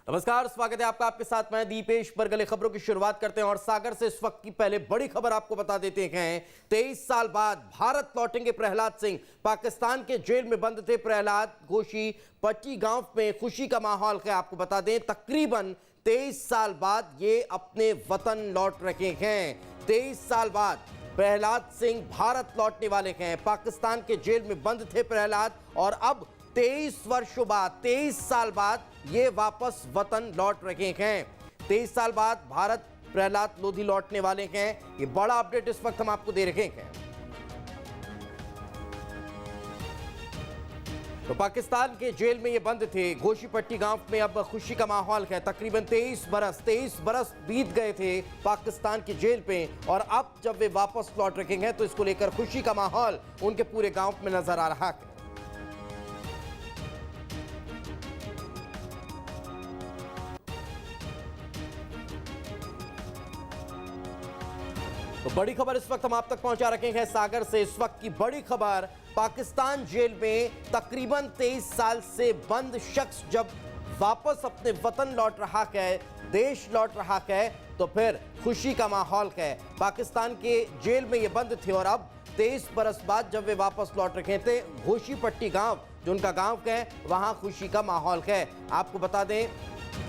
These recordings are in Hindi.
नमस्कार, स्वागत है आपका। आपके साथ मैं दीपेश बरगले। खबरों की शुरुआत करते हैं और सागर से इस वक्त की पहले बड़ी खबर आपको बता देते हैं। 23 साल बाद भारत लौटेंगे प्रहलाद सिंह। पाकिस्तान के जेल में बंद थे प्रहलाद। घोशी पट्टी गांव में खुशी का माहौल है। आपको बता दें तकरीबन 23 साल बाद ये अपने वतन लौट रहे हैं। 23 साल बाद प्रहलाद सिंह भारत लौटने वाले हैं। पाकिस्तान के जेल में बंद थे प्रहलाद और अब 23 वर्षों बाद, 23 साल बाद ये वापस वतन लौट रहे हैं। 23 साल बाद भारत प्रहलाद लोधी लौटने वाले हैं। ये बड़ा अपडेट इस वक्त हम आपको दे रहे हैं। तो पाकिस्तान के जेल में ये बंद थे। घोशी पट्टी गांव में अब खुशी का माहौल है। तकरीबन 23 बरस बीत गए थे पाकिस्तान की जेल पे और अब जब वे वापस लौट रहे हैं तो इसको लेकर खुशी का माहौल उनके पूरे गांव में नजर आ रहा है। तो बड़ी खबर इस वक्त हम आप तक पहुंचा रखे हैं सागर से। इस वक्त की बड़ी खबर, पाकिस्तान जेल में तकरीबन 23 साल से बंद शख्स जब वापस अपने वतन लौट रहा है, देश लौट रहा है, तो फिर खुशी का माहौल है। पाकिस्तान के जेल में ये बंद थे और अब 23 बरस बाद जब वे वापस लौट रहे थे, घोशी पट्टी गांव जो उनका गांव है, वहां खुशी का माहौल है। आपको बता दें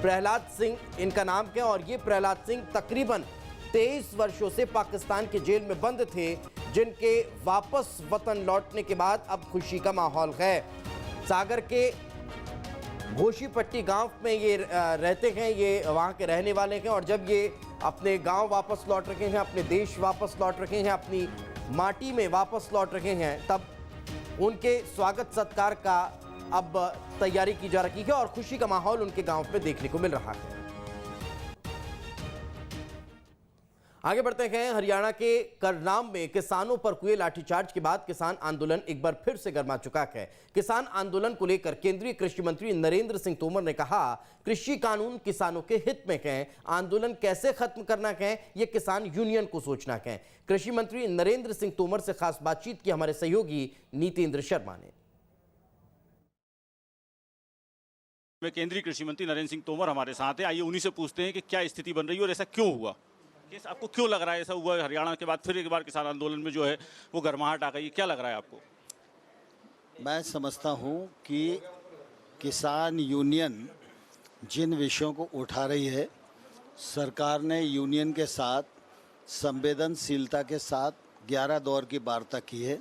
प्रहलाद सिंह इनका नाम है और ये प्रहलाद सिंह तकरीबन 23 वर्षों से पाकिस्तान के जेल में बंद थे, जिनके वापस वतन लौटने के बाद अब खुशी का माहौल है। सागर के घोशी पट्टी गांव में ये रहते हैं, ये वहां के रहने वाले हैं और जब ये अपने गांव वापस लौट रहे हैं, अपने देश वापस लौट रहे हैं, अपनी माटी में वापस लौट रहे हैं, तब उनके स्वागत सत्कार का अब तैयारी की जा रही है और खुशी का माहौल उनके गांव में देखने को मिल रहा है। आगे बढ़ते हैं। हरियाणा के करनाम में किसानों पर हुए लाठीचार्ज के बाद किसान आंदोलन एक बार फिर से गर्मा चुका है। किसान आंदोलन को लेकर केंद्रीय कृषि मंत्री नरेंद्र सिंह तोमर ने कहा, कृषि कानून किसानों के हित में है, आंदोलन कैसे खत्म करना है ये किसान यूनियन को सोचना है। कृषि मंत्री नरेंद्र सिंह तोमर से खास बातचीत की हमारे सहयोगी नीतेंद्र शर्मा ने। केंद्रीय कृषि मंत्री नरेंद्र सिंह तोमर हमारे साथ हैं। आइए उन्हीं से पूछते हैं कि क्या स्थिति बन रही है और ऐसा क्यों हुआ। आपको क्यों लग रहा है ऐसा हुआ? हरियाणा के बाद फिर एक बार किसान आंदोलन में जो है वो गर्माहट आ गई, क्या लग रहा है आपको? मैं समझता हूं कि किसान यूनियन जिन विषयों को उठा रही है, सरकार ने यूनियन के साथ संवेदनशीलता के साथ 11 दौर की वार्ता की है।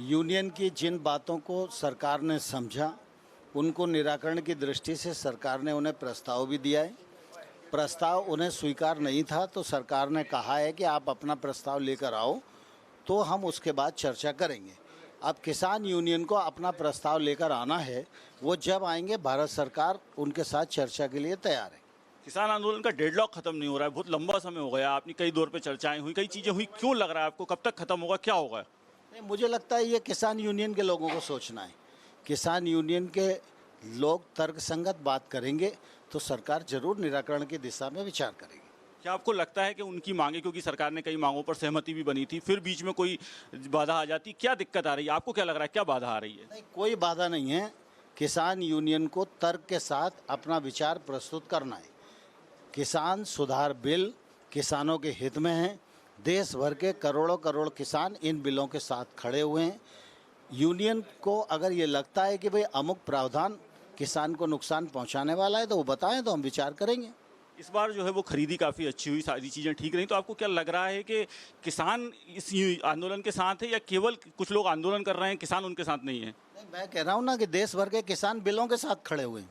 यूनियन की जिन बातों को सरकार ने समझा, उनको निराकरण की दृष्टि से सरकार ने उन्हें प्रस्ताव भी दिया है। प्रस्ताव उन्हें स्वीकार नहीं था तो सरकार ने कहा है कि आप अपना प्रस्ताव लेकर आओ, तो हम उसके बाद चर्चा करेंगे। अब किसान यूनियन को अपना प्रस्ताव लेकर आना है, वो जब आएंगे भारत सरकार उनके साथ चर्चा के लिए तैयार है। किसान आंदोलन का डेडलॉक खत्म नहीं हो रहा है, बहुत लंबा समय हो गया, आपने कई दौर पे चर्चाएं हुई, कई चीज़ें हुई, क्यों लग रहा है आपको? कब तक खत्म होगा, क्या होगा? मुझे लगता है ये किसान यूनियन के लोगों को सोचना है। किसान यूनियन के लोग तर्कसंगत बात करेंगे तो सरकार जरूर निराकरण की दिशा में विचार करेगी। क्या आपको लगता है कि उनकी मांगे, क्योंकि सरकार ने कई मांगों पर सहमति भी बनी थी, फिर बीच में कोई बाधा आ जाती, क्या दिक्कत आ रही है? आपको क्या लग रहा है, क्या बाधा आ रही है? नहीं, कोई बाधा नहीं है। किसान यूनियन को तर्क के साथ अपना विचार प्रस्तुत करना है। किसान सुधार बिल किसानों के हित में है। देश भर के करोड़ों करोड़ किसान इन बिलों के साथ खड़े हुए हैं। यूनियन को अगर ये लगता है कि भाई अमुक प्रावधान किसान को नुकसान पहुंचाने वाला है तो वो बताएं, तो हम विचार करेंगे। इस बार जो है वो खरीदी काफ़ी अच्छी हुई, सारी चीज़ें ठीक रही, तो आपको क्या लग रहा है कि किसान इस आंदोलन के साथ है या केवल कुछ लोग आंदोलन कर रहे हैं, किसान उनके साथ नहीं है? नहीं, मैं कह रहा हूँ ना कि देश भर के किसान बिलों के साथ खड़े हुए हैं।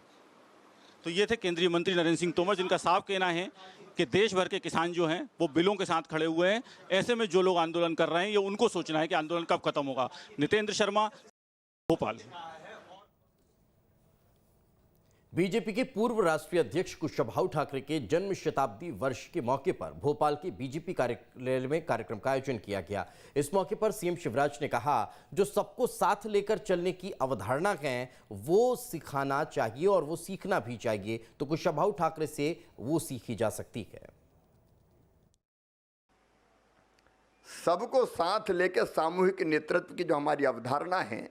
तो ये थे केंद्रीय मंत्री नरेंद्र सिंह तोमर, जिनका साफ कहना है कि देश भर के किसान जो हैं वो बिलों के साथ खड़े हुए हैं। ऐसे में जो लोग आंदोलन कर रहे हैं ये उनको सोचना है कि आंदोलन कब खत्म होगा। नीतेंद्र शर्मा, भोपाल। बीजेपी के पूर्व राष्ट्रीय अध्यक्ष कुशाभाऊ ठाकरे के जन्म शताब्दी वर्ष के मौके पर भोपाल के बीजेपी कार्यालय में कार्यक्रम का आयोजन किया गया। इस मौके पर सीएम शिवराज ने कहा, जो सबको साथ लेकर चलने की अवधारणा है वो सिखाना चाहिए और वो सीखना भी चाहिए, तो कुशाभाऊ ठाकरे से वो सीखी जा सकती है। सबको साथ लेकर सामूहिक नेतृत्व की जो हमारी अवधारणा है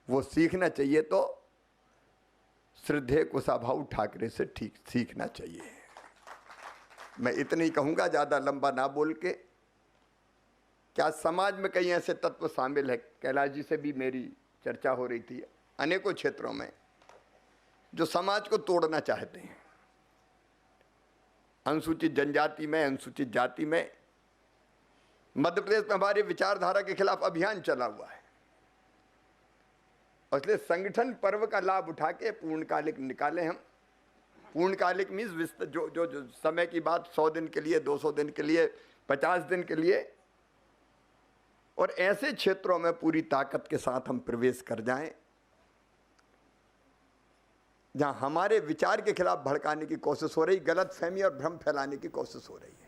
वो सीखना चाहिए। तो श्रद्धेय कुशाभाऊ ठाकरे से ठीक सीखना चाहिए। मैं इतनी कहूँगा, ज़्यादा लंबा ना बोल के। क्या समाज में कई ऐसे तत्व शामिल है, कैलाश जी से भी मेरी चर्चा हो रही थी, अनेकों क्षेत्रों में जो समाज को तोड़ना चाहते हैं। अनुसूचित जनजाति में, अनुसूचित जाति में मध्य प्रदेश में हमारी विचारधारा के खिलाफ अभियान चला हुआ है, और इसलिए संगठन पर्व का लाभ उठा के पूर्णकालिक निकाले हम। पूर्णकालिक मीन्स जो समय की बात 100 दिन के लिए, 200 दिन के लिए, 50 दिन के लिए, और ऐसे क्षेत्रों में पूरी ताकत के साथ हम प्रवेश कर जाएं जहां हमारे विचार के खिलाफ भड़काने की कोशिश हो रही, गलतफहमी और भ्रम फैलाने की कोशिश हो रही है।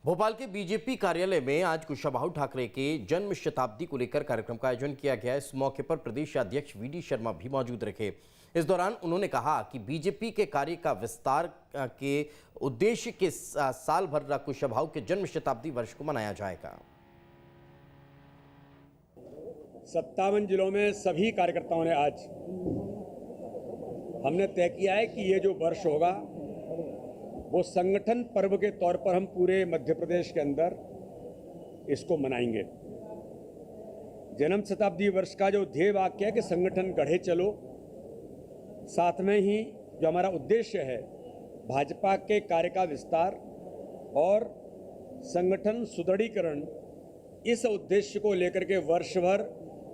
भोपाल के बीजेपी कार्यालय में आज कुशाभाऊ ठाकरे के जन्म शताब्दी को लेकर कार्यक्रम का आयोजन किया गया। इस मौके पर प्रदेश अध्यक्ष वीडी शर्मा भी मौजूद रहे। इस दौरान उन्होंने कहा कि बीजेपी के कार्य का विस्तार के उद्देश्य के साल भर कुशाभाऊ के जन्म शताब्दी वर्ष को मनाया जाएगा। 57 जिलों में सभी कार्यकर्ताओं ने आज हमने तय किया है कि ये जो वर्ष होगा वो संगठन पर्व के तौर पर हम पूरे मध्य प्रदेश के अंदर इसको मनाएंगे। जन्म शताब्दी वर्ष का जो ध्येय वाक्य है कि संगठन गढ़े चलो, साथ में ही जो हमारा उद्देश्य है भाजपा के कार्य का विस्तार और संगठन सुदृढ़ीकरण, इस उद्देश्य को लेकर के वर्ष भर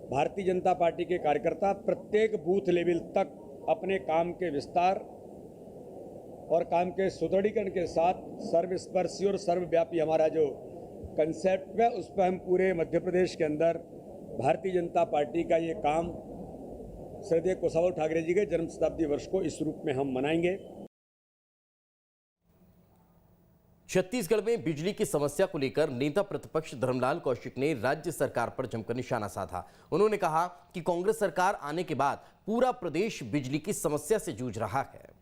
भारतीय जनता पार्टी के कार्यकर्ता प्रत्येक बूथ लेवल तक अपने काम के विस्तार और काम के सुदृढ़ीकरण के साथ सर्वस्पर्शी और सर्वव्यापी हमारा जो कंसेप्ट है उस पर हम पूरे मध्य प्रदेश के अंदर भारतीय जनता पार्टी का ये काम श्रद्धेय कुशाभाऊ ठाकरे जी के जन्म शताब्दी वर्ष को इस रूप में हम मनाएंगे। छत्तीसगढ़ में बिजली की समस्या को लेकर नेता प्रतिपक्ष धर्मलाल कौशिक ने राज्य सरकार पर जमकर निशाना साधा। उन्होंने कहा कि कांग्रेस सरकार आने के बाद पूरा प्रदेश बिजली की समस्या से जूझ रहा है।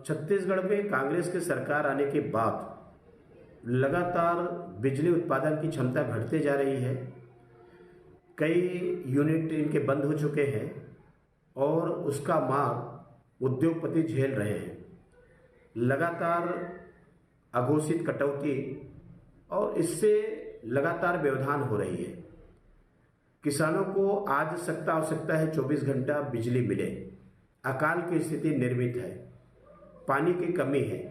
छत्तीसगढ़ में कांग्रेस की सरकार आने के बाद लगातार बिजली उत्पादन की क्षमता घटते जा रही है। कई यूनिट इनके बंद हो चुके हैं और उसका मार उद्योगपति झेल रहे हैं। लगातार अघोषित कटौती और इससे लगातार व्यवधान हो रही है। किसानों को आज सख्त आवश्यकता है 24 घंटा बिजली मिले। अकाल की स्थिति निर्मित है, पानी की कमी है।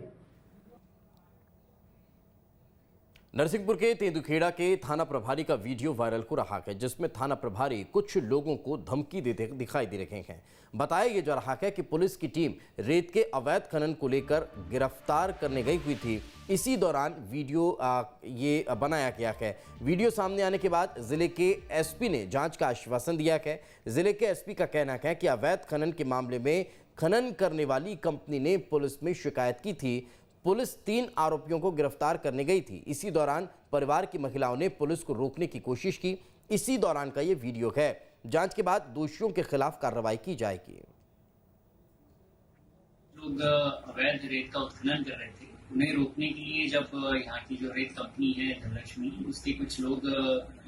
नरसिंहपुर के तेंदुखेड़ा के थाना प्रभारी का वीडियो वायरल हो रहा है, जिसमें थाना प्रभारी कुछ लोगों को धमकी देते दिखाई दे रहे हैं। बताया यह जा रहा है कि पुलिस की टीम रेत के अवैध खनन को लेकर गिरफ्तार करने गई हुई थी। इसी दौरान वीडियो ये बनाया गया है। वीडियो सामने आने के बाद जिले के एसपी ने जांच का आश्वासन दिया है। जिले के एसपी का कहना है कि अवैध खनन के मामले में खनन करने वाली कंपनी ने पुलिस में शिकायत की थी। पुलिस 3 आरोपियों को गिरफ्तार करने गई थी। इसी दौरान परिवार की महिलाओं ने पुलिस को रोकने की कोशिश की। इसी दौरान का ये वीडियो है। जांच के बाद दोषियों के खिलाफ कार्रवाई की जाएगी। लोग अवैध रेत का उत्खनन कर रहे थे, उन्हें रोकने के लिए जब यहाँ की जो रेत कंपनी है धनलक्ष्मी, उसके कुछ लोग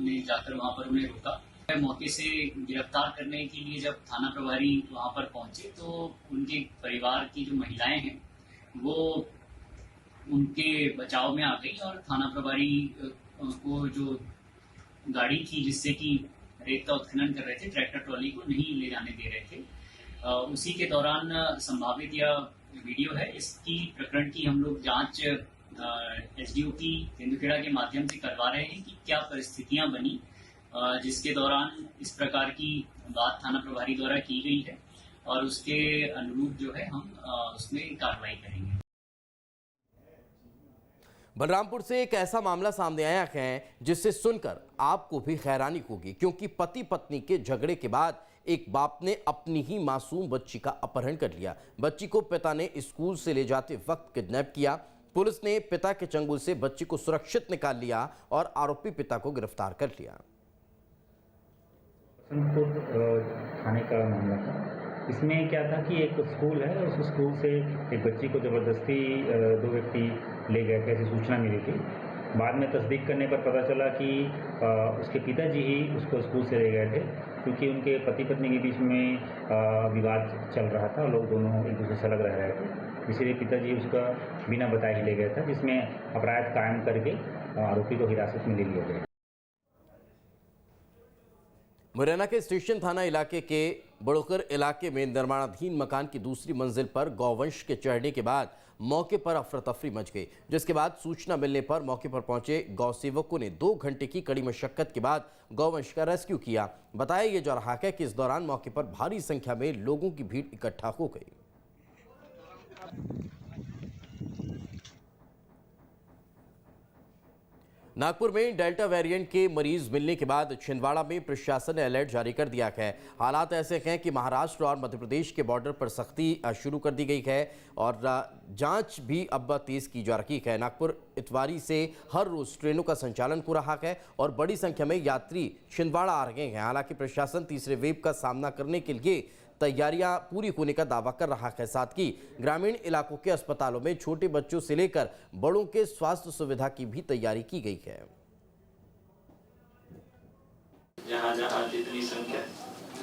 ने जाकर वहां पर उन्हें रोका। मौके से गिरफ्तार करने के लिए जब थाना प्रभारी वहां पर पहुंचे तो उनके परिवार की जो महिलाएं हैं वो उनके बचाव में आ गई और थाना प्रभारी को जो गाड़ी थी जिससे कि रेत का उत्खनन कर रहे थे, ट्रैक्टर ट्रॉली को नहीं ले जाने दे रहे थे। उसी के दौरान संभावित यह वीडियो है। इसकी प्रकरण की हम लोग जांच एसडीओ की तेंदुखेड़ा के माध्यम से करवा रहे हैं कि क्या परिस्थितियां बनी जिसके दौरान इस प्रकार की बात थाना प्रभारी द्वारा की गई है और उसके अनुरूप जो है हम उसमें कार्रवाई करेंगे। बलरामपुर से एक ऐसा मामला सामने आया है जिससे सुनकर आपको भी हैरानी होगी, क्योंकि पति पत्नी के झगड़े के बाद एक बाप ने अपनी ही मासूम बच्ची का अपहरण कर लिया। बच्ची को पिता ने स्कूल से ले जाते वक्त किडनैप किया। पुलिस ने पिता के चंगुल से बच्ची को सुरक्षित निकाल लिया और आरोपी पिता को गिरफ्तार कर लिया। थाने का मामला था। इसमें क्या था कि एक स्कूल है, उस स्कूल से एक बच्ची को ज़बरदस्ती 2 व्यक्ति ले गए थे, ऐसी सूचना मिली थी। बाद में तस्दीक करने पर पता चला कि उसके पिताजी ही उसको स्कूल से ले गए थे, क्योंकि उनके पति पत्नी के बीच में विवाद चल रहा था। लोग दोनों एक दूसरे से अलग रह रहे थे, इसीलिए पिताजी उसका बिना बताए ही ले गया था, जिसमें अपराध कायम करके आरोपी को हिरासत में ले लिया गया। मुरैना के स्टेशन थाना इलाके के बड़ोकर इलाके में निर्माणाधीन मकान की दूसरी मंजिल पर गौवंश के चढ़ने के बाद मौके पर अफरा तफरी मच गई, जिसके बाद सूचना मिलने पर मौके पर पहुंचे गौ सेवकों ने 2 घंटे की कड़ी मशक्कत के बाद गौवंश का रेस्क्यू किया। बताया यह जा रहा है कि इस दौरान मौके पर भारी संख्या में लोगों की भीड़ इकट्ठा हो गई। नागपुर में डेल्टा वेरिएंट के मरीज मिलने के बाद छिंदवाड़ा में प्रशासन ने अलर्ट जारी कर दिया है। हालात ऐसे हैं कि महाराष्ट्र और मध्य प्रदेश के बॉर्डर पर सख्ती शुरू कर दी गई है और जांच भी अब तेज की जा रही है। नागपुर इतवारी से हर रोज ट्रेनों का संचालन हो रहा है और बड़ी संख्या में यात्री छिंदवाड़ा आ रहे हैं। हालांकि प्रशासन तीसरे वेव का सामना करने के लिए तैयारियां पूरी होने का दावा कर रहा है। साथ ही ग्रामीण इलाकों के अस्पतालों में छोटे बच्चों से लेकर बड़ों के स्वास्थ्य सुविधा की भी तैयारी की गई है। जहां जहां जितनी संख्या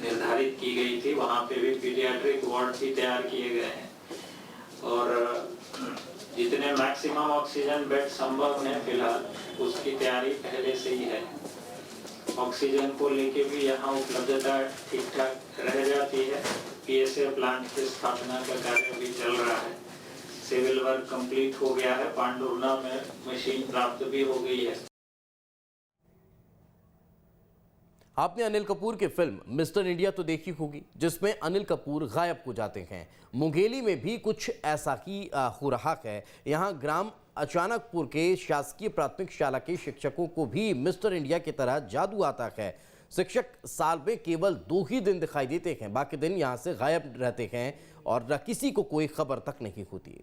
निर्धारित की गई थी वहां पे भी पीडियाट्रिक वार्ड भी तैयार किए गए हैं और जितने मैक्सिमम ऑक्सीजन बेड संभव है फिलहाल उसकी तैयारी पहले से ही है। ऑक्सीजन को लेके भी यहाँ उपलब्धता ठीक ठाक रह जाती है। पीएसए प्लांट की स्थापना का कार्य भी चल रहा है। सिविल वर्क कंप्लीट हो गया है। पांडुर्ना में मशीन प्राप्त भी हो गई है। आपने अनिल कपूर की फिल्म मिस्टर इंडिया तो देखी होगी, जिसमें अनिल कपूर गायब हो जाते हैं। मुंगेली में भी कुछ ऐसा ही हो रहा है। यहाँ ग्राम अचानकपुर के शासकीय प्राथमिक शाला के शिक्षकों को भी मिस्टर इंडिया की तरह जादू आता है। शिक्षक साल में केवल 2 ही दिन दिखाई देते हैं, बाकी दिन यहाँ से गायब रहते हैं और किसी को कोई खबर तक नहीं होती।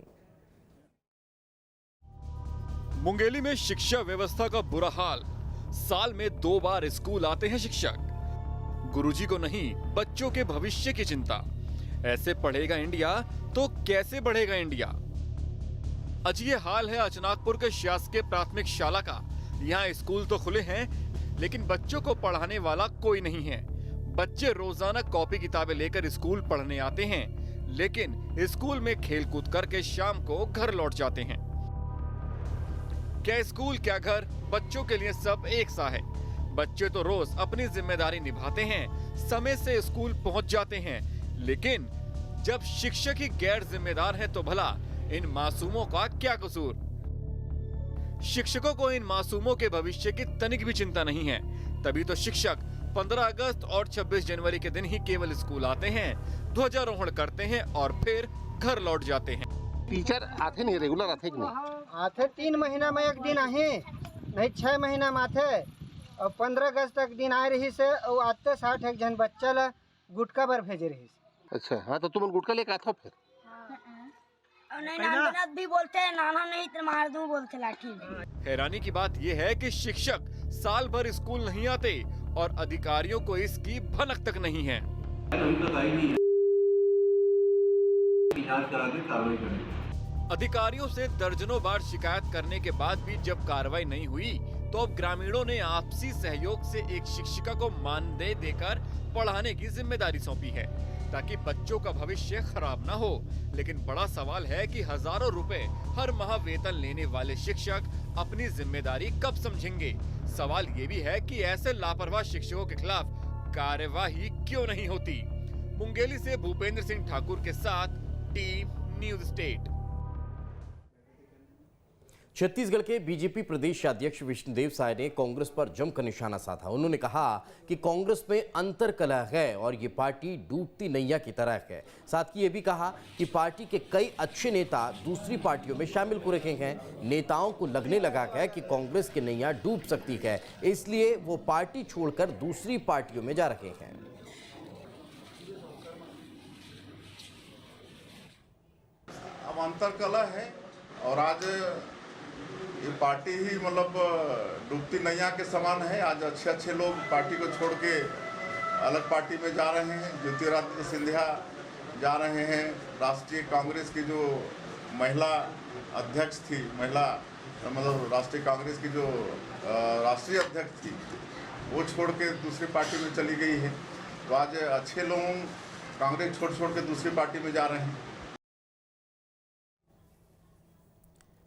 मुंगेली में शिक्षा व्यवस्था का बुरा हाल। साल में 2 बार स्कूल आते हैं शिक्षक। गुरुजी को नहीं, बच्चों के भविष्य की चिंता। ऐसे पढ़ेगा इंडिया तो कैसे बढ़ेगा इंडिया। आज ये हाल है अचानकपुर के शासकीय प्राथमिक शाला का। यहाँ स्कूल तो खुले हैं, लेकिन बच्चों को पढ़ाने वाला कोई नहीं है। बच्चे रोजाना कॉपी किताबें लेकर स्कूल पढ़ने आते हैं, लेकिन स्कूल में खेल कूद करके शाम को घर लौट जाते हैं। क्या स्कूल क्या घर, बच्चों के लिए सब एक सा है। बच्चे तो रोज अपनी जिम्मेदारी निभाते हैं, समय से स्कूल पहुंच जाते हैं, लेकिन जब शिक्षक ही गैर जिम्मेदार हैं तो भला इन मासूमों का क्या कसूर। शिक्षकों को इन मासूमों के भविष्य की तनिक भी चिंता नहीं है। तभी तो शिक्षक 15 अगस्त और 26 जनवरी के दिन ही केवल स्कूल आते हैं, ध्वजारोहण करते हैं और फिर घर लौट जाते हैं। टीचर आते नहीं, रेगुलर आते कि नहीं? आते 3 महीना में 1 दिन आहे, नहीं 6 महीना में आते और 15 अगस्त तक दिन आए रही से और आते 60 जन बच्चा ला गुटका बर भेजे रही। अच्छा, हाँ तो तुम गुटका लेकर आता फिर? नहीं नाना भी बोलते हैं, नाना नहीं तो मार दूं बोलते लाठी। हैरानी की बात यह है कि शिक्षक साल भर स्कूल नहीं आते और अधिकारियों को इसकी भनक तक नहीं है। अधिकारियों से दर्जनों बार शिकायत करने के बाद भी जब कार्रवाई नहीं हुई तो अब ग्रामीणों ने आपसी सहयोग से एक शिक्षिका को मानदेय देकर पढ़ाने की जिम्मेदारी सौंपी है, ताकि बच्चों का भविष्य खराब ना हो। लेकिन बड़ा सवाल है कि हजारों रुपए हर माह वेतन लेने वाले शिक्षक अपनी जिम्मेदारी कब समझेंगे। सवाल ये भी है कि ऐसे लापरवाह शिक्षकों के खिलाफ कार्यवाही क्यों नहीं होती। मुंगेली से भूपेंद्र सिंह ठाकुर के साथ टीम न्यूज स्टेट। छत्तीसगढ़ के बीजेपी प्रदेश अध्यक्ष विष्णुदेव साय ने कांग्रेस पर जमकर निशाना साधा। उन्होंने कहा कि कांग्रेस में अंतर कलह है और ये पार्टी डूबती नैया की तरह है। साथ ही ये भी कहा कि पार्टी के कई अच्छे नेता दूसरी पार्टियों में शामिल हो रहे हैं। नेताओं को लगने लगा है कि कांग्रेस की नैया डूब सकती है, इसलिए वो पार्टी छोड़कर दूसरी पार्टियों में जा रहे हैं। अब अंतर कलह है और आज ये पार्टी ही मतलब डूबती नैया के समान है। आज अच्छे अच्छे लोग पार्टी को छोड़ के अलग पार्टी में जा रहे हैं। ज्योतिरादित्य सिंधिया जा रहे हैं। राष्ट्रीय कांग्रेस की जो महिला अध्यक्ष थी, महिला मतलब राष्ट्रीय कांग्रेस की जो राष्ट्रीय अध्यक्ष थी वो छोड़ के दूसरी पार्टी में चली गई है। तो आज अच्छे लोग कांग्रेस छोड़ के दूसरी पार्टी में जा रहे हैं।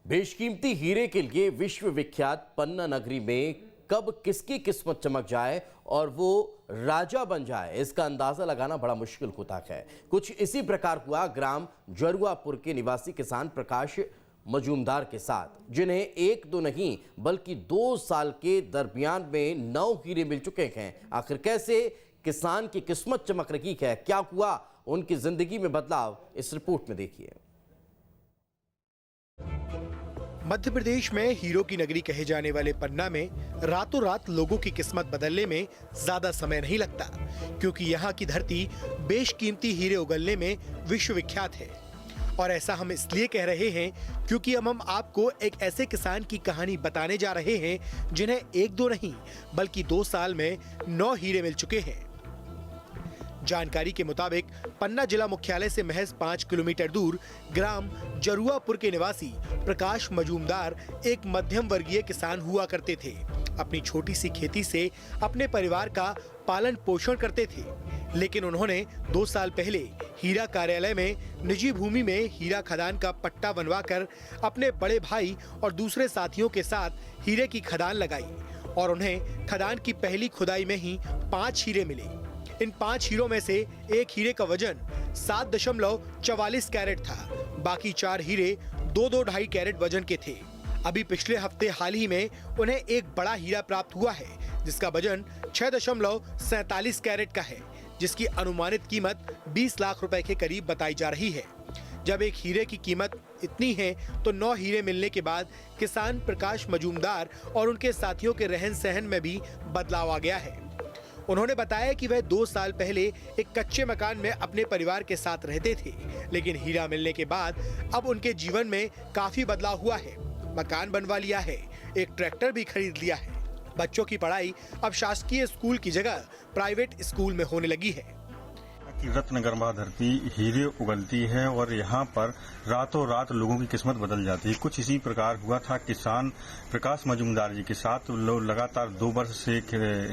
बेशकीमती हीरे के लिए विश्व विख्यात पन्ना नगरी में कब किसकी किस्मत चमक जाए और वो राजा बन जाए, इसका अंदाजा लगाना बड़ा मुश्किल होता है। कुछ इसी प्रकार हुआ ग्राम जरुआपुर के निवासी किसान प्रकाश मजूमदार के साथ, जिन्हें एक दो नहीं बल्कि 2 साल के दरमियान में 9 हीरे मिल चुके हैं। आखिर कैसे किसान की किस्मत चमक रही है, क्या हुआ उनकी जिंदगी में बदलाव, इस रिपोर्ट में देखिए। मध्य प्रदेश में हीरो की नगरी कहे जाने वाले पन्ना में रातों रात लोगों की किस्मत बदलने में ज्यादा समय नहीं लगता, क्योंकि यहाँ की धरती बेशकीमती हीरे उगलने में विश्व विख्यात है। और ऐसा हम इसलिए कह रहे हैं क्योंकि अब हम आपको एक ऐसे किसान की कहानी बताने जा रहे हैं जिन्हें एक दो नहीं बल्कि 2 साल में 9 हीरे मिल चुके हैं। जानकारी के मुताबिक पन्ना जिला मुख्यालय से महज 5 किलोमीटर दूर ग्राम जरुआपुर के निवासी प्रकाश मजूमदार एक मध्यम वर्गीय किसान हुआ करते थे। अपनी छोटी सी खेती से अपने परिवार का पालन पोषण करते थे, लेकिन उन्होंने 2 साल पहले हीरा कार्यालय में निजी भूमि में हीरा खदान का पट्टा बनवाकर अपने बड़े भाई और दूसरे साथियों के साथ हीरे की खदान लगाई और उन्हें खदान की पहली खुदाई में ही 5 हीरे मिले। इन 5 हीरों में से एक हीरे का वजन 7.44 कैरेट था, बाकी 4 हीरे 2-2.5 कैरेट वजन के थे। अभी पिछले हफ्ते हाल ही में उन्हें एक बड़ा हीरा प्राप्त हुआ है जिसका वजन 6.47 कैरेट का है, जिसकी अनुमानित कीमत 20 लाख रुपए के करीब बताई जा रही है। जब एक हीरे की कीमत इतनी है तो 9 हीरे मिलने के बाद किसान प्रकाश मजूमदार और उनके साथियों के रहन सहन में भी बदलाव आ गया है। उन्होंने बताया कि वह 2 साल पहले एक कच्चे मकान में अपने परिवार के साथ रहते थे, लेकिन हीरा मिलने के बाद अब उनके जीवन में काफी बदलाव हुआ है। मकान बनवा लिया है, एक ट्रैक्टर भी खरीद लिया है। बच्चों की पढ़ाई अब शासकीय स्कूल की जगह प्राइवेट स्कूल में होने लगी है। की रत्नगर्भा धरती हीरे उगलती है और यहाँ पर रातों रात लोगों की किस्मत बदल जाती है। कुछ इसी प्रकार हुआ था किसान प्रकाश मजूमदार जी के साथ। लोग लगातार 2 वर्ष से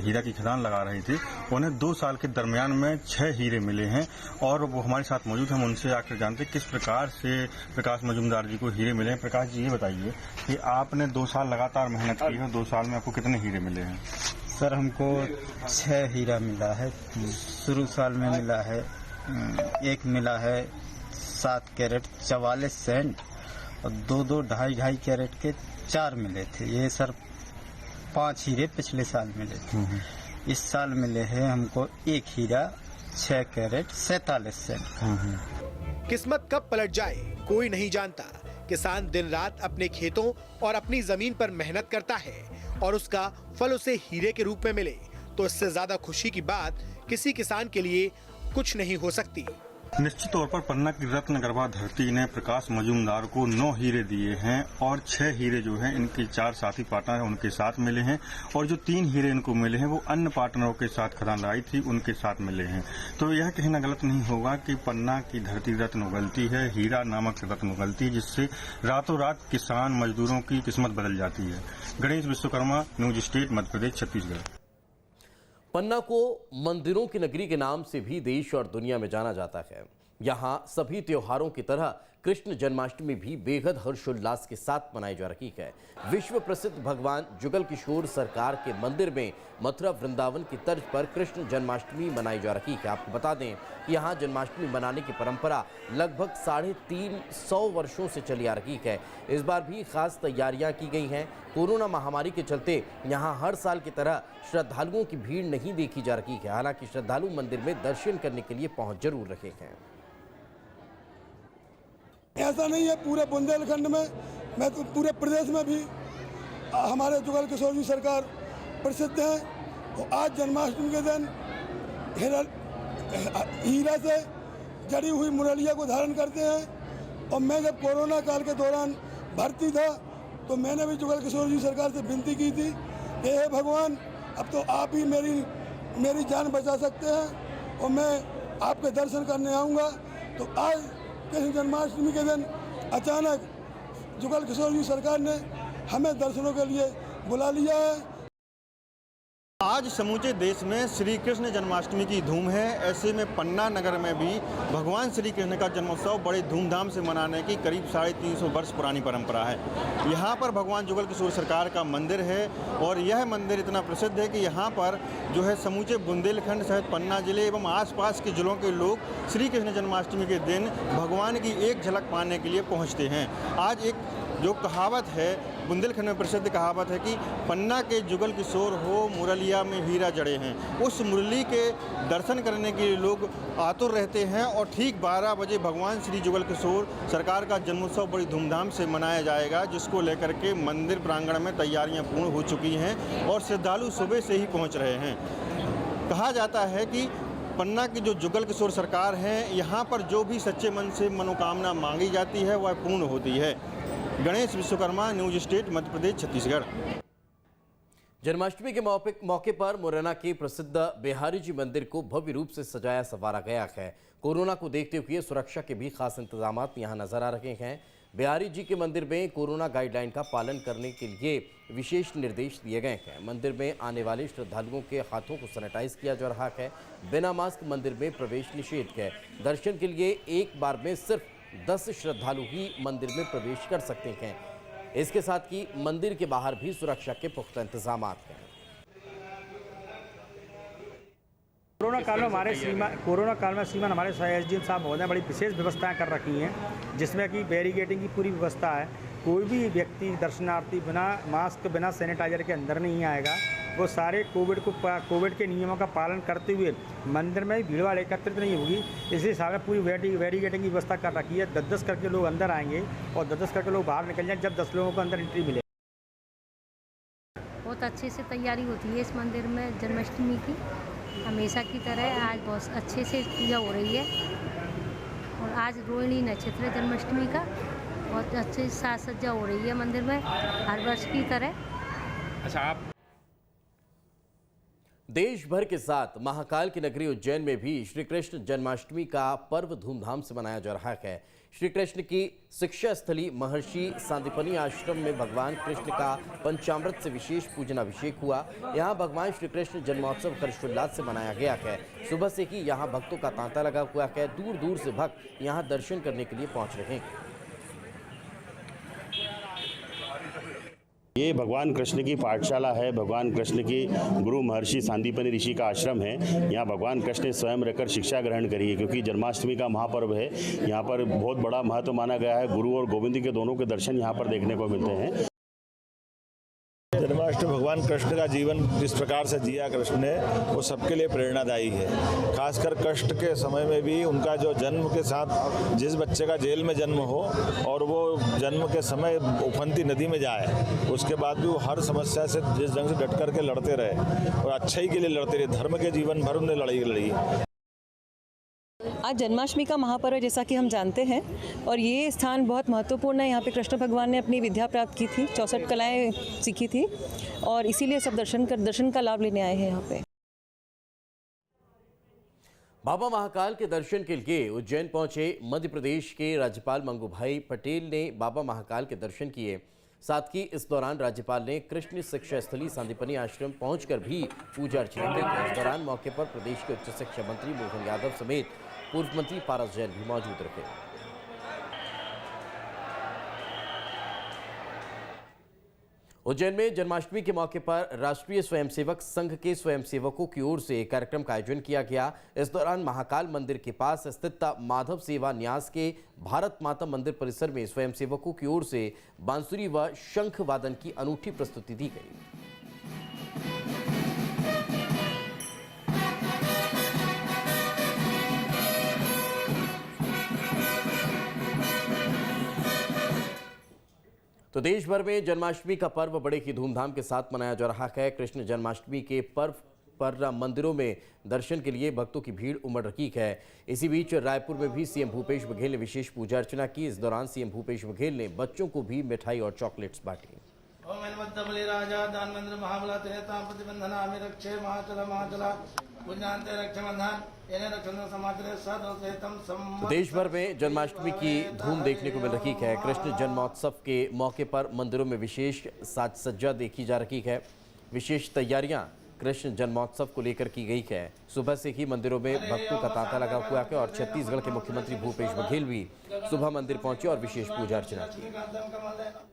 हीरा की खदान लगा रहे थे। उन्हें 2 साल के दरमियान में 6 हीरे मिले हैं और वो हमारे साथ मौजूद हैं। हम उनसे आकर जानते किस प्रकार से प्रकाश मजूमदार जी को हीरे मिले हैं। प्रकाश जी, ये बताइए कि आपने 2 साल लगातार मेहनत की है, 2 साल में आपको कितने हीरे मिले हैं? सर, हमको 6 हीरा मिला है। शुरू साल में मिला है, एक मिला है 7 कैरेट 44 सेंट और 2-2.5 कैरेट के 4 मिले थे। ये सर 5 हीरे पिछले साल मिले थे। इस साल मिले हैं हमको एक हीरा 6 कैरेट 47 सेंट। किस्मत कब पलट जाए कोई नहीं जानता। किसान दिन रात अपने खेतों और अपनी जमीन पर मेहनत करता है और उसका फल उसे हीरे के रूप में मिले तो इससे ज्यादा खुशी की बात किसी किसान के लिए कुछ नहीं हो सकती। निश्चित तौर पर पन्ना की रत्नगर्भा धरती ने प्रकाश मजूमदार को 9 हीरे दिए हैं और 6 हीरे जो हैं इनके 4 साथी पार्टनर हैं उनके साथ मिले हैं और जो 3 हीरे इनको मिले हैं वो अन्य पार्टनरों के साथ खदान लगाई थी उनके साथ मिले हैं। तो यह कहना गलत नहीं होगा कि पन्ना की धरती रत्न उगलती है, हीरा नामक रत्न उगलती है, जिससे रातों रात किसान मजदूरों की किस्मत बदल जाती है। Ganesh Vishwakarma, news state, Madhya Pradesh, Chhattisgarh. पन्ना को मंदिरों की नगरी के नाम से भी देश और दुनिया में जाना जाता है। यहाँ सभी त्योहारों की तरह कृष्ण जन्माष्टमी भी बेहद हर्षोल्लास के साथ मनाई जा रही है। विश्व प्रसिद्ध भगवान जुगल किशोर सरकार के मंदिर में मथुरा वृंदावन की तर्ज पर कृष्ण जन्माष्टमी मनाई जा रही है। आपको बता दें कि यहाँ जन्माष्टमी मनाने की परंपरा लगभग 350 वर्षों से चली आ रही है। इस बार भी खास तैयारियां की गई हैं। कोरोना महामारी के चलते यहाँ हर साल की तरह श्रद्धालुओं की भीड़ नहीं देखी जा रही है। हालांकि श्रद्धालु मंदिर में दर्शन करने के लिए पहुंच जरूर रहे हैं। ऐसा नहीं है, पूरे बुंदेलखंड में, मैं तो पूरे प्रदेश में भी हमारे जुगल किशोर जी सरकार प्रसिद्ध हैं। तो आज जन्माष्टमी के दिन हीरा से जड़ी हुई मुरलिया को धारण करते हैं। और मैं जब कोरोना काल के दौरान भर्ती था तो मैंने भी जुगल किशोर जी सरकार से विनती की थी कि हे भगवान, अब तो आप ही मेरी जान बचा सकते हैं और मैं आपके दर्शन करने आऊँगा। तो आज कृष्ण जन्माष्टमी के दिन अचानक जुगल किशोर जी सरकार ने हमें दर्शनों के लिए बुला लिया है। आज समूचे देश में श्री कृष्ण जन्माष्टमी की धूम है। ऐसे में पन्ना नगर में भी भगवान श्री कृष्ण का जन्मोत्सव बड़े धूमधाम से मनाने की करीब 350 वर्ष पुरानी परंपरा है। यहाँ पर भगवान जुगल किशोर सरकार का मंदिर है और यह मंदिर इतना प्रसिद्ध है कि यहाँ पर जो है समूचे बुंदेलखंड सहित पन्ना जिले एवं आसपास के जिलों के लोग श्री कृष्ण जन्माष्टमी के दिन भगवान की एक झलक पाने के लिए पहुँचते हैं। आज एक जो कहावत है बुंदेलखंड में प्रसिद्ध कहावत है कि पन्ना के जुगल किशोर हो मुरलिया में हीरा जड़े हैं। उस मुरली के दर्शन करने के लिए लोग आतुर रहते हैं और ठीक 12 बजे भगवान श्री जुगल किशोर सरकार का जन्मोत्सव बड़ी धूमधाम से मनाया जाएगा, जिसको लेकर के मंदिर प्रांगण में तैयारियां पूर्ण हो चुकी हैं और श्रद्धालु सुबह से ही पहुंच रहे हैं। कहा जाता है कि पन्ना की जो जुगल किशोर सरकार हैं, यहाँ पर जो भी सच्चे मन से मनोकामना मांगी जाती है वह पूर्ण होती है। Ganesh Vishwakarma, news state, Madhya Pradesh, Chhattisgarh. जन्माष्टमी के मौके पर मुरैना के प्रसिद्ध बिहारी जी मंदिर को भव्य रूप से सजाया संवारा गया है। कोरोना को देखते हुए सुरक्षा के भी खास इंतजाम यहां नजर आ रहे हैं। बिहारी जी के मंदिर में कोरोना गाइडलाइन का पालन करने के लिए विशेष निर्देश दिए गए हैं। मंदिर में आने वाले श्रद्धालुओं के हाथों को सैनिटाइज किया जा रहा है। बिना मास्क मंदिर में प्रवेश निषेध है। दर्शन के लिए एक बार में सिर्फ 10 श्रद्धालु ही मंदिर में प्रवेश कर सकते हैं। इसके साथ ही मंदिर के बाहर भी सुरक्षा के पुख्ता इंतजाम हैं। कोरोना काल में श्रीमान हमारे एसडीएम साहब महोदय बड़ी विशेष व्यवस्थाएं कर रखी हैं, जिसमें कि बैरिकेडिंग की पूरी व्यवस्था है। कोई भी व्यक्ति दर्शनार्थी बिना मास्क बिना सैनिटाइजर के अंदर नहीं आएगा। वो सारे कोविड के नियमों का पालन करते हुए मंदिर में भीड़ भाड़ एकत्रित नहीं होगी। इसी हिसाब से पूरी बैरिकेडिंग की व्यवस्था कर रखी है। 10-10 करके लोग अंदर आएंगे और 10-10 करके लोग बाहर निकल जाएं जब 10 लोगों को अंदर एंट्री मिले। बहुत अच्छे से तैयारी होती है इस मंदिर में जन्माष्टमी की। हमेशा की तरह आज बहुत अच्छे से पूजा हो रही है और आज रोहिणी नक्षत्र जन्माष्टमी का बहुत अच्छे से साज सज्जा हो रही है मंदिर में हर वर्ष की तरह। अच्छा, आप देश भर के साथ महाकाल की नगरी उज्जैन में भी श्री कृष्ण जन्माष्टमी का पर्व धूमधाम से मनाया जा रहा है। श्री कृष्ण की शिक्षा स्थली महर्षि सांदीपनि आश्रम में भगवान कृष्ण का पंचामृत से विशेष पूजन अभिषेक हुआ। यहाँ भगवान श्री कृष्ण जन्मोत्सव हर्षोल्लास से मनाया गया है। सुबह से ही यहाँ भक्तों का तांता लगा हुआ है। दूर दूर से भक्त यहाँ दर्शन करने के लिए पहुँच रहे हैं। ये भगवान कृष्ण की पाठशाला है। भगवान कृष्ण की गुरु महर्षि सांदीपनि ऋषि का आश्रम है। यहाँ भगवान कृष्ण ने स्वयं रहकर शिक्षा ग्रहण करी है, क्योंकि जन्माष्टमी का महापर्व है। यहाँ पर बहुत बड़ा महत्व माना गया है। गुरु और गोविंद के दोनों के दर्शन यहाँ पर देखने को मिलते हैं। जन्माष्टमी भगवान कृष्ण का जीवन जिस प्रकार से जिया कृष्ण ने, वो सबके लिए प्रेरणादायी है। खासकर कष्ट के समय में भी उनका जो जन्म के साथ जिस बच्चे का जेल में जन्म हो और वो जन्म के समय उफनती नदी में जाए, उसके बाद भी वो हर समस्या से जिस ढंग से डट करके लड़ते रहे और अच्छाई के लिए लड़ते रहे, धर्म के जीवन भर उन्हें लड़ाई लड़ी। आज जन्माष्टमी का महापर्व जैसा कि हम जानते हैं और ये स्थान बहुत महत्वपूर्ण है। यहाँ पे कृष्ण भगवान ने अपनी विद्या प्राप्त की थी, 64 कलाएं सीखी थी और इसीलिए सब दर्शन का लाभ लेने आए हैं यहाँ पे। बाबा महाकाल के दर्शन के लिए उज्जैन पहुंचे मध्य प्रदेश के राज्यपाल मंगूभाई पटेल ने बाबा महाकाल के दर्शन किए। साथ ही इस दौरान राज्यपाल ने कृष्ण शिक्षा स्थली सांदीपनि आश्रम पहुंचकर भी पूजा अर्चना की। इस दौरान मौके पर प्रदेश के उच्च शिक्षा मंत्री मोहन यादव समेत पूर्व मंत्री पारस जैन भी मौजूद रहे। उज्जैन में जन्माष्टमी के मौके पर राष्ट्रीय स्वयंसेवक संघ के स्वयंसेवकों की ओर से कार्यक्रम का आयोजन किया गया। इस दौरान महाकाल मंदिर के पास स्थित माधव सेवा न्यास के भारत माता मंदिर परिसर में स्वयंसेवकों की ओर से बांसुरी व शंख वादन की अनूठी प्रस्तुति दी गई। तो देश भर में जन्माष्टमी का पर्व बड़े ही धूमधाम के साथ मनाया जा रहा है। कृष्ण जन्माष्टमी के पर्व पर मंदिरों में दर्शन के लिए भक्तों की भीड़ उमड़ रही है। इसी बीच रायपुर में भी सीएम भूपेश बघेल ने विशेष पूजा अर्चना की। इस दौरान सीएम भूपेश बघेल ने बच्चों को भी मिठाई और चॉकलेट्स बांटी। ओम बलि राजा दानवेंद्र महाबला तेता प्रतिबंधना में रक्षे महाचला महाचला पुण्यांते रक्षबंधन येने रक्षण समाचरे सदोसेतम सम। देश भर में जन्माष्टमी की धूम देखने को मिल रही है। कृष्ण जन्मोत्सव के मौके पर मंदिरों में विशेष साज सज्जा देखी जा रही है। विशेष तैयारियां कृष्ण जन्मोत्सव को लेकर की गई है। सुबह से ही मंदिरों में भक्तों का तांता लगा हुआ है और छत्तीसगढ़ के मुख्यमंत्री भूपेश बघेल भी सुबह मंदिर पहुंचे और विशेष पूजा अर्चना की।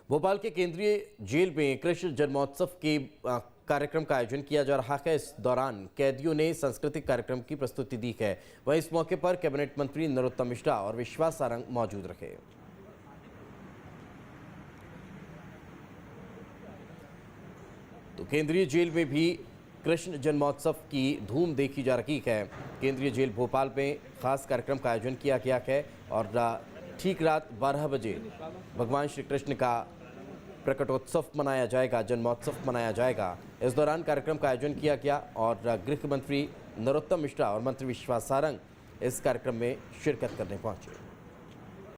भोपाल के केंद्रीय जेल में कृष्ण जन्मोत्सव के कार्यक्रम का आयोजन किया जा रहा है। इस दौरान कैदियों ने सांस्कृतिक कार्यक्रम की प्रस्तुति दी है। वहीं इस मौके पर कैबिनेट मंत्री नरोत्तम मिश्रा और विश्वास सारंग मौजूद रहे। तो केंद्रीय जेल में भी कृष्ण जन्मोत्सव की धूम देखी जा रही है। केंद्रीय जेल भोपाल में खास कार्यक्रम का आयोजन किया गया है और ठीक रात 12 बजे भगवान श्री कृष्ण का प्रकटोत्सव मनाया जाएगा, जन्मोत्सव मनाया जाएगा। इस दौरान कार्यक्रम का आयोजन किया गया और गृह मंत्री नरोत्तम मिश्रा और मंत्री विश्वास सारंग इस कार्यक्रम में शिरकत करने पहुंचे।